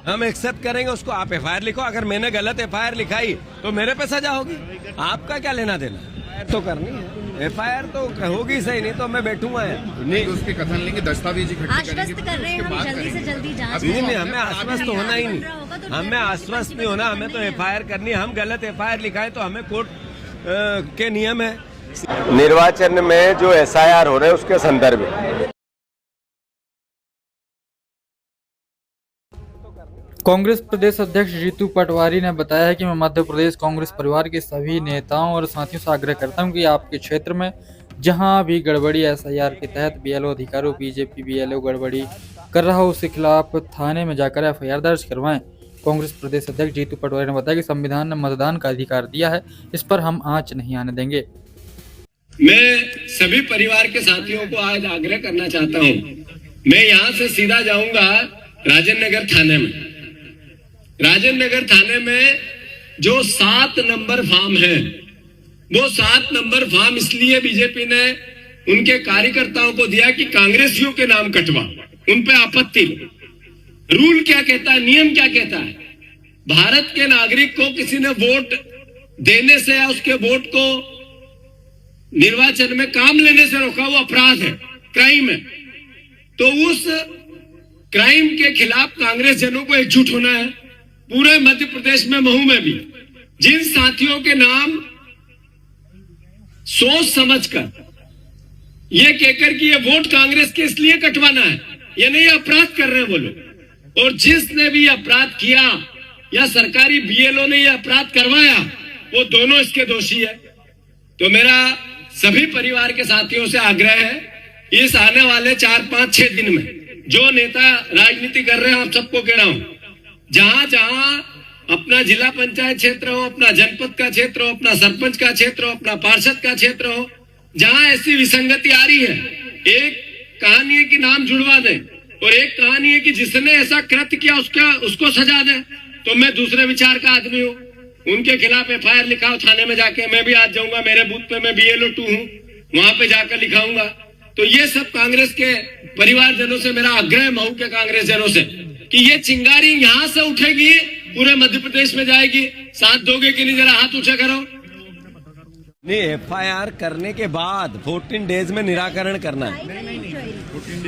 हम एक्सेप्ट करेंगे उसको। आप एफआईआर लिखो, अगर मैंने गलत एफआईआर लिखाई तो मेरे पे सजा होगी। आपका क्या लेना देना? एफआईआर तो करनी है, एफआईआर तो होगी सही, नहीं तो मैं बैठूंगा नहीं। उसके कथन लेंगे, दस्तावेज आश्वस्त कर रहे हैं हम जल्दी से जल्दी जांच। नहीं, हमें आश्वस्त होना ही नहीं, हमें आश्वस्त नहीं होना, हमें तो एफआईआर करनी है। हम गलत एफआईआर लिखाए तो हमें कोर्ट के नियम है। निर्वाचन में जो एसआईआर हो रहे हैं उसके संदर्भ में कांग्रेस प्रदेश अध्यक्ष जीतू पटवारी ने बताया है कि मैं मध्य प्रदेश कांग्रेस परिवार के सभी नेताओं और साथियों से आग्रह करता हूं कि आपके क्षेत्र में जहां भी गड़बड़ी एसआईआर के तहत बीएलओ अधिकारियों बीजेपी बीएलओ गड़बड़ी कर रहा हो उसके खिलाफ थाने में जाकर एफआईआर दर्ज करवाएं। कांग्रेस प्रदेश अध्यक्ष जीतू पटवारी ने बताया कि संविधान ने मतदान का अधिकार दिया है, इस पर हम आंच नहीं आने देंगे। मैं सभी परिवार के साथियों को आज आग्रह करना चाहता हूं, मैं यहां से सीधा जाऊंगा राजेंद्र नगर थाने में। राजेंद्र नगर थाने में जो 7 नंबर फार्म है, वो 7 नंबर फार्म इसलिए बीजेपी ने उनके कार्यकर्ताओं को दिया कि कांग्रेसियों के नाम कटवा, उन पे आपत्ति। रूल क्या कहता है, नियम क्या कहता है? भारत के नागरिक को किसी ने वोट देने से या उसके वोट को निर्वाचन में काम लेने से रोका, वो अपराध है, क्राइम है। तो उस क्राइम के खिलाफ कांग्रेस जनों को एकजुट होना है। पूरे मध्य प्रदेश में, महू में भी जिन साथियों के नाम सोच समझकर ये कहकर कि ये वोट कांग्रेस के इसलिए कटवाना है, ये नहीं अपराध कर रहे हैं वो लोग, और जिसने भी अपराध किया या सरकारी बीएलओ ने ये अपराध करवाया, वो दोनों इसके दोषी है। तो मेरा सभी परिवार के साथियों से आग्रह है, इस आने वाले 4, 5, 6 दिन में जो नेता राजनीति कर रहे हैं, आप सबको कह रहा हूं, जहां जहां अपना जिला पंचायत क्षेत्र हो, अपना जनपद का क्षेत्र हो, अपना सरपंच का क्षेत्र हो, अपना पार्षद का क्षेत्र हो, जहां ऐसी विसंगति आ रही है, एक कहानी है कि नाम जुड़वा दें और एक कहानी है कि जिसने ऐसा कृत्य किया उसको सजा दें। तो मैं दूसरे विचार का आदमी हूं, उनके खिलाफ एफआईआर लिखाओ थाने में जाके। मैं भी आज जाऊंगा, मेरे बूथ पे मैं बीएलओ 2 हूं, वहां पे जाकर लिखाऊंगा। तो ये सब कांग्रेस के परिवारजनों से मेरा आग्रह है, महू के कांग्रेस जनों से, कि ये चिंगारी यहां से उठेगी, पूरे मध्य प्रदेश में जाएगी। साथ दोगे कि नहीं? जरा हाथ ऊंचा करो। नहीं, एफआईआर करने के बाद 14 डेज में निराकरण करना है।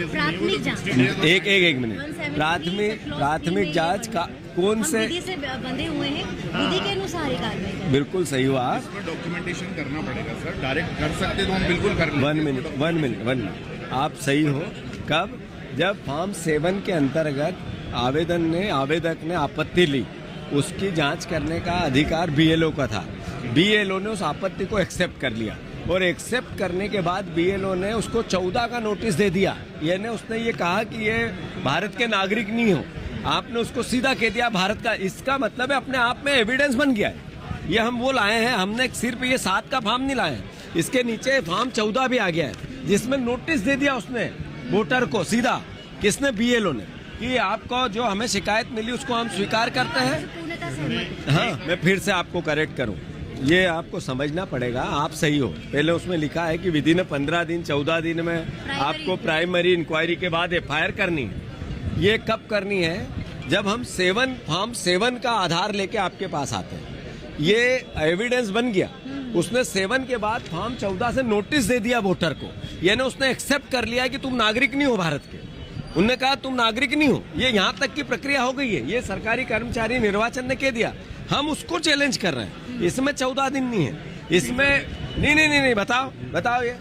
प्राथमिक जांच, एक मिनट, प्राथमिक जांच का कौन से विधि से बंधे हुए हैं, विधि के अनुसार ही कार्रवाई। बिल्कुल सही हुआ। डॉक्यूमेंटेशन करना पड़ेगा सर, डायरेक्ट कर सकते तो हम बिल्कुल कर लेंगे। 1 मिनट, आप सही हो। कब? जब फॉर्म 7 के अंतर्गत आवेदक ने आपत्ति ली, उसकी जांच करने का अधिकार बीएलओ का था। बीएलओ ने उस आपत्ति को एक्सेप्ट कर लिया और एक्सेप्ट करने के बाद बीएलओ ने उसको 14 का नोटिस दे दिया। यानी उसने ये कहा कि ये भारत के नागरिक नहीं हो, आपने उसको सीधा कह दिया भारत का। इसका मतलब है अपने आप में एविडेंस बन गया है। ये हम वो लाए हैं, हमने सिर्फ ये 7 का फॉर्म नहीं लाए हैं, इसके नीचे फॉर्म 14 भी आ गया है, जिसमें नोटिस दे दिया उसने वोटर को सीधा। किसने? बीएलओ ने, कि आपको जो हमें शिकायत मिली उसको हम स्वीकार करते हैं। हाँ, मैं फिर से आपको करेक्ट करूं, ये आपको समझना पड़ेगा। आप सही हो, पहले उसमें लिखा है कि विधि ने 15 दिन 14 दिन में आपको प्राइमरी इंक्वायरी के बाद एफआईआर करनी है। ये कब करनी है? जब हम फॉर्म 7 का आधार लेके आपके पास आते हैं। ये एविडेंस बन गया, उसने 7 के बाद फॉर्म 14 से नोटिस दे दिया वोटर को, यानी उसने एक्सेप्ट कर लिया कि तुम नागरिक नहीं हो भारत के। उन्होंने कहा तुम नागरिक नहीं हो, ये यहाँ तक की प्रक्रिया हो गई है। ये सरकारी कर्मचारी निर्वाचन ने कह दिया, हम उसको चैलेंज कर रहे हैं। इसमें 14 दिन नहीं है, इसमें नहीं, बताओ ये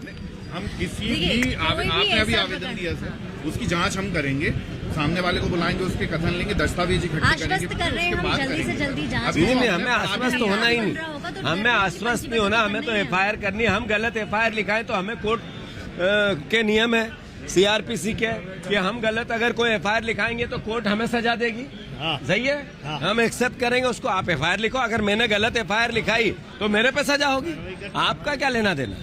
हम किसी भी आपने अभी आवेदन दिया सर, उसकी जांच हम करेंगे, सामने वाले को बुलाएंगे, उसके कथन लेंगे, दस्तावेज इकट्ठे करेंगे, कर रहे हैं हम जल्दी से जल्दी जांच। नहीं, हमें आश्वस्त होना ही नहीं, हमें आश्वस्त नहीं होना, हमें तो एफआईआर करनी है। हम गलत एफआईआर लिखाए तो हमें कोर्ट के नियम है, सीआरपीसी के, कि हम गलत अगर कोई एफआईआर लिखाएंगे तो कोर्ट हमें सजा देगी। सही है, हम एक्सेप्ट करेंगे उसको। आप एफआईआर लिखो, अगर मैंने गलत एफआईआर लिखाई तो मेरे पे सजा होगी। आपका क्या लेना देना?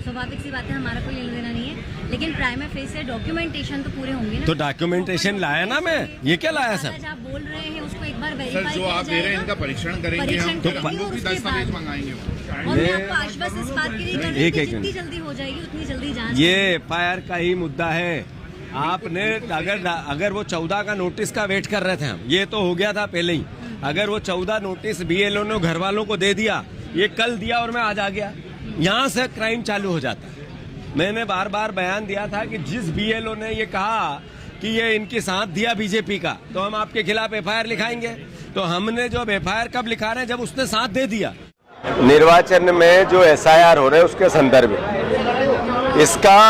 स्वाभाविक सी बात है, हमारा कोई लेना देना नहीं है, लेकिन प्राइमरी फेज से डॉक्यूमेंटेशन तो पूरे होंगे ना। तो डॉक्यूमेंटेशन लाया ना मैं, ये क्या लाया सर? आप बोल रहे हैं उसको एक बार सर, जो आप दे रहे हैं इनका परीक्षण करेंगे हम, तो भी दस्तावेज मंगाएंगे। और मैं आपको आश्वस्त इस बात के लिए कर रही हूं कि जितनी जल्दी हो जाएगी उतनी जल्दी जांच। ये एफआईआर का ही मुद्दा है। आपने अगर वो 14 का नोटिस का वेट कर रहे थे हम, ये तो हो गया था पहले ही। अगर वो 14 नोटिस बीएलओ ने घर वालों को दे दिया, ये कल दिया और मैं आज आ गया, यहाँ से क्राइम चालू हो जाता। मैंने बार बार बयान दिया था कि जिस बीएलओ ने ये कहा कि ये इनकी साथ दिया बीजेपी का, तो हम आपके खिलाफ एफआईआर लिखाएंगे। तो हमने जो एफआईआर कब लिखा रहे हैं, जब उसने साथ दे दिया। निर्वाचन में जो एसआईआर हो रहे हैं उसके संदर्भ में इसका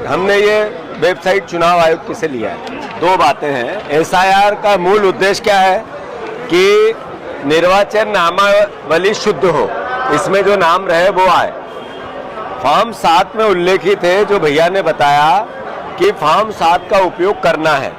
हमने ये वेबसाइट चुनाव आयोग की से लिया है। दो बातें हैं। एसआईआर का मूल उद्देश्य क्या है कि निर्वाचन नामावली शुद्ध हो, इसमें जो नाम रहे वो आए। फॉर्म 7 में उल्लेखित है, जो भैया ने बताया कि फॉर्म 7 का उपयोग करना है।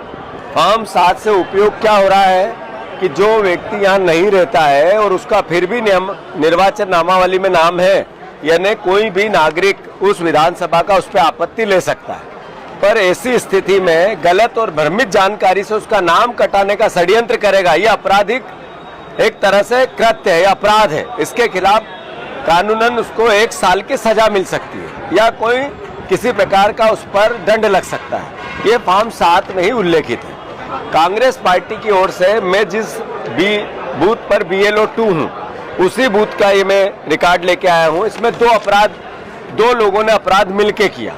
फॉर्म 7 से उपयोग क्या हो रहा है कि जो व्यक्ति यहाँ नहीं रहता है और उसका फिर भी निर्वाचन नामावली में नाम है, यानी कोई भी नागरिक उस विधानसभा का उस पर आपत्ति ले सकता है। पर ऐसी स्थिति में गलत और भ्रमित जानकारी से उसका नाम कटाने का षड्यंत्र करेगा, यह आपराधिक एक तरह से कृत्य है, अपराध है। इसके खिलाफ कानूनन उसको 1 साल की सजा मिल सकती है या कोई किसी प्रकार का उस पर दंड लग सकता है। ये फॉर्म 7 में ही उल्लेखित है। कांग्रेस पार्टी की ओर से मैं जिस बूथ पर BLO 2 हूँ, उसी बूथ का ये मैं रिकॉर्ड लेके आया हूँ। इसमें दो लोगों ने अपराध मिलके किया।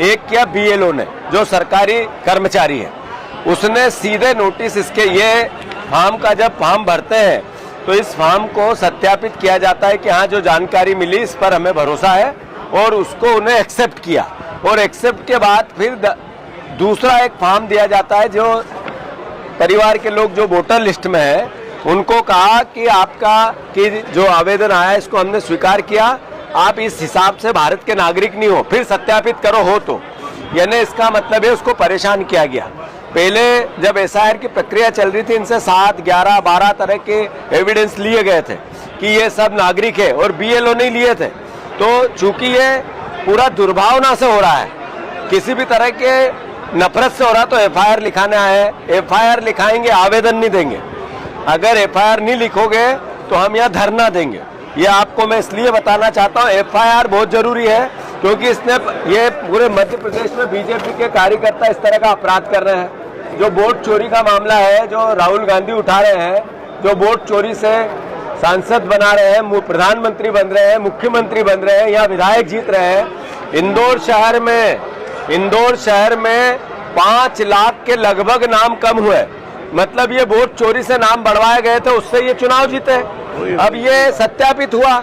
एक किया BLO ने, जो सरकारी कर्मचारी है, उसने सीधे नोटिस इसके ये फॉर्म का जब फॉर्म भरते हैं तो इस फॉर्म को सत्यापित किया जाता है कि हाँ जो जानकारी मिली इस पर हमें भरोसा है, और उसको उन्हें एक्सेप्ट किया। और एक्सेप्ट के बाद फिर दूसरा एक फॉर्म दिया जाता है, जो परिवार के लोग जो वोटर लिस्ट में है उनको कहा कि आपका कि जो आवेदन आया इसको हमने स्वीकार किया, आप इस हिसाब से भारत के नागरिक नहीं हो, फिर सत्यापित करो हो तो। यानी इसका मतलब है उसको परेशान किया गया। पहले जब एसआईआर की प्रक्रिया चल रही थी, इनसे 7, 11, 12 तरह के एविडेंस लिए गए थे कि ये सब नागरिक है, और BLO नहीं लिए थे। तो चूंकि ये पूरा दुर्भावना से हो रहा है, किसी भी तरह के नफरत से हो रहा, तो एफआईआर लिखाने आए। एफआईआर लिखाएंगे, आवेदन नहीं देंगे। अगर एफआईआर नहीं लिखोगे तो हम यहाँ धरना देंगे। ये आपको मैं इसलिए बताना चाहता हूँ, एफआईआर बहुत जरूरी है, क्योंकि इसने ये पूरे मध्य प्रदेश में बीजेपी के कार्यकर्ता इस तरह का अपराध कर रहे हैं। जो वोट चोरी का मामला है, जो राहुल गांधी उठा रहे हैं, जो वोट चोरी से सांसद बना रहे हैं, प्रधानमंत्री बन रहे हैं, मुख्यमंत्री बन रहे हैं, यहाँ विधायक जीत रहे हैं। इंदौर शहर में 5 लाख के लगभग नाम कम हुए। मतलब ये वोट चोरी से नाम बढ़वाए गए थे, उससे ये चुनाव जीते। अब ये सत्यापित हुआ